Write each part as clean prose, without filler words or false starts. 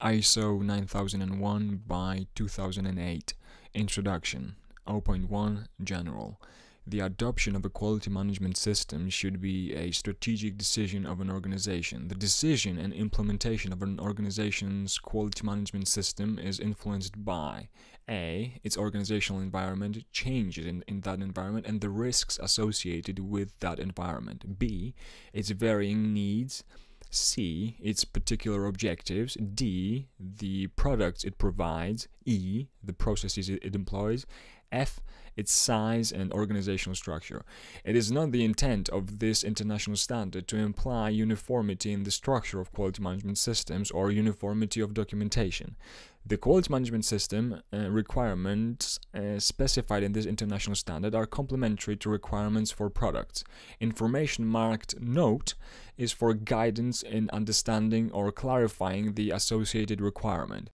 ISO 9001 by 2008. Introduction. 0.1 General. The adoption of a quality management system should be a strategic decision of an organization. The decision and implementation of an organization's quality management system is influenced by A. Its organizational environment, changes in that environment, and the risks associated with that environment. B. Its varying needs. C. Its particular objectives. D. The products it provides. E. The processes it employs. F. Its size and organizational structure. It is not the intent of this international standard to imply uniformity in the structure of quality management systems or uniformity of documentation. The quality management system requirements specified in this international standard are complementary to requirements for products. Information marked Note is for guidance in understanding or clarifying the associated requirement.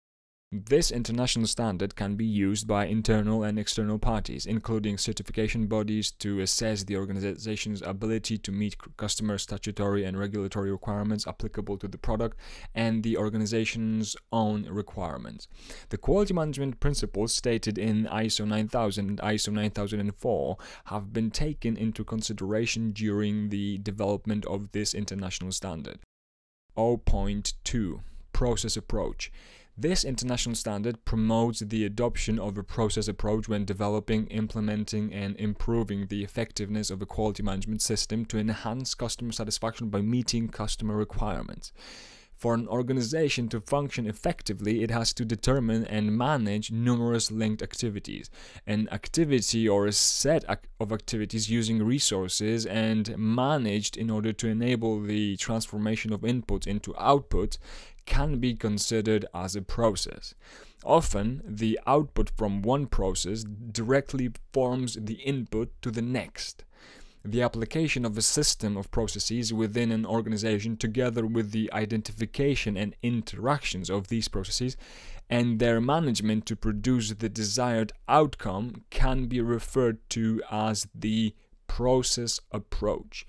This international standard can be used by internal and external parties, including certification bodies, to assess the organization's ability to meet customer statutory and regulatory requirements applicable to the product and the organization's own requirements. The quality management principles stated in ISO 9000 and ISO 9004 have been taken into consideration during the development of this international standard. 0.2 Process approach. This international standard promotes the adoption of a process approach when developing, implementing, and improving the effectiveness of a quality management system to enhance customer satisfaction by meeting customer requirements. For an organization to function effectively, it has to determine and manage numerous linked activities. An activity or a set of activities using resources and managed in order to enable the transformation of input into output can be considered as a process. Often, the output from one process directly forms the input to the next. The application of a system of processes within an organization, together with the identification and interactions of these processes and their management to produce the desired outcome, can be referred to as the process approach.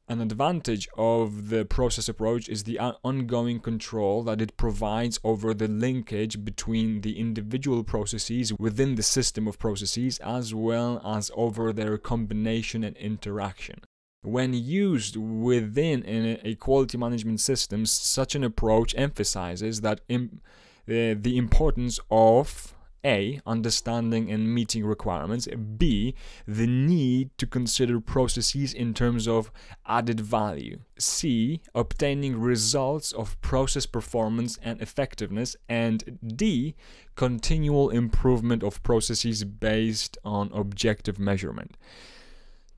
An advantage of the process approach is the ongoing control that it provides over the linkage between the individual processes within the system of processes, as well as over their combination and interaction. When used within a quality management system, such an approach emphasizes that the importance of A. Understanding and meeting requirements. B. The need to consider processes in terms of added value. C. Obtaining results of process performance and effectiveness. And D. Continual improvement of processes based on objective measurement.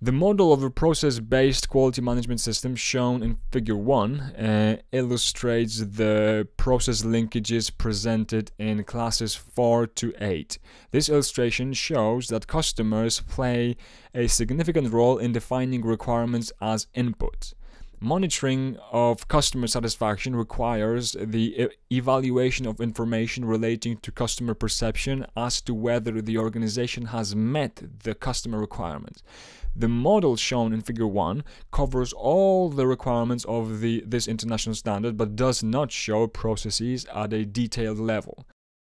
The model of a process-based quality management system shown in Figure 1 illustrates the process linkages presented in classes 4 to 8. This illustration shows that customers play a significant role in defining requirements as input. Monitoring of customer satisfaction requires the evaluation of information relating to customer perception as to whether the organization has met the customer requirements. The model shown in Figure 1 covers all the requirements of this international standard, but does not show processes at a detailed level.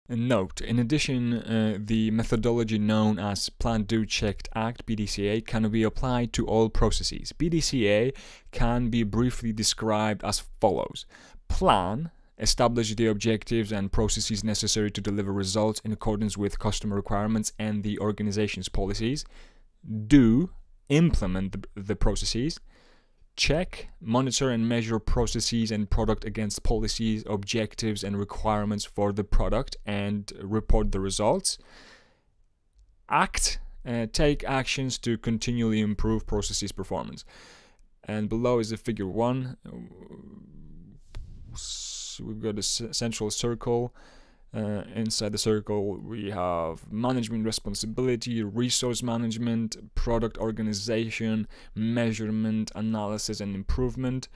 Note, in addition, the methodology known as Plan, Do, Check, Act (PDCA) can be applied to all processes. PDCA can be briefly described as follows. Plan. Establish the objectives and processes necessary to deliver results in accordance with customer requirements and the organization's policies. Do. Implement the processes. Check, monitor and measure processes and product against policies, objectives and requirements for the product and report the results. Act, take actions to continually improve processes performance. And below is the Figure 1. So we've got a central circle. Inside the circle we have management responsibility, resource management, product organization, measurement, analysis and improvement.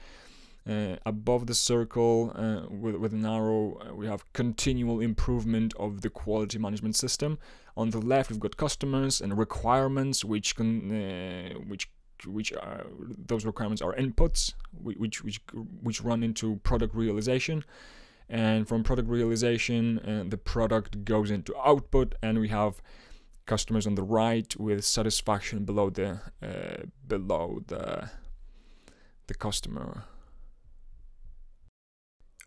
Above the circle with an arrow we have continual improvement of the quality management system. On the left we've got customers and requirements, which are those requirements are inputs which run into product realization. And from product realization, the product goes into output, and we have customers on the right with satisfaction below the customer.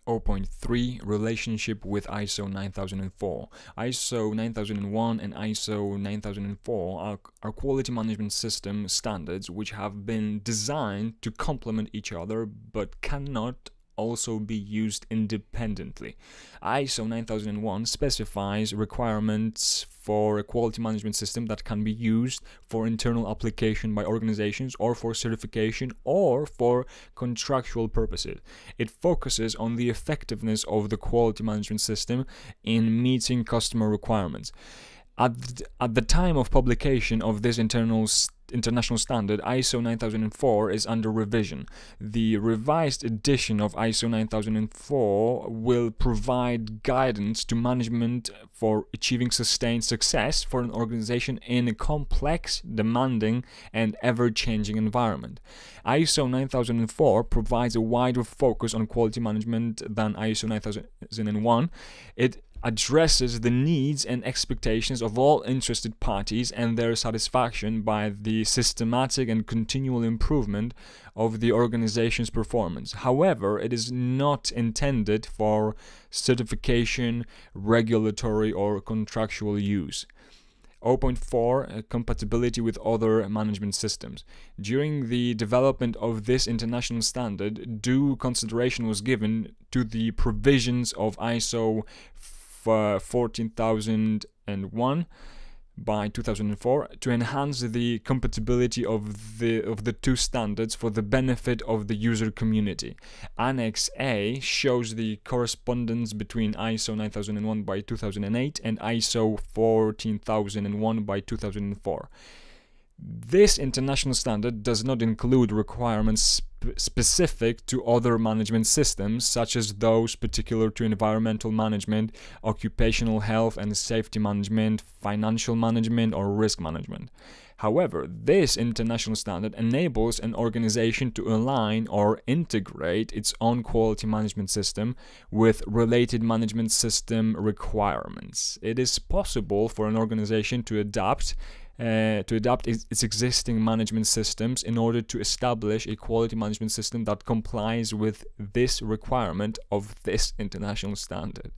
0.3 Relationship with ISO 9004. ISO 9001 and ISO 9004 are quality management system standards which have been designed to complement each other but cannot also be used independently. ISO 9001 specifies requirements for a quality management system that can be used for internal application by organizations or for certification or for contractual purposes. It focuses on the effectiveness of the quality management system in meeting customer requirements. At the time of publication of this international standard, ISO 9004 is under revision. The revised edition of ISO 9004 will provide guidance to management for achieving sustained success for an organization in a complex, demanding, and ever-changing environment. ISO 9004 provides a wider focus on quality management than ISO 9001. It addresses the needs and expectations of all interested parties and their satisfaction by the systematic and continual improvement of the organization's performance. However, it is not intended for certification, regulatory, or contractual use. 0.4 Compatibility with other management systems. During the development of this international standard, due consideration was given to the provisions of ISO 14001 by 2004 to enhance the compatibility of the two standards for the benefit of the user community. Annex A shows the correspondence between ISO 9001 by 2008 and ISO 14001 by 2004. This international standard does not include requirements specific to other management systems, such as those particular to environmental management, occupational health and safety management, financial management, or risk management. However, this international standard enables an organization to align or integrate its own quality management system with related management system requirements. It is possible for an organization to adapt its existing management systems in order to establish a quality management system that complies with this requirement of this international standard.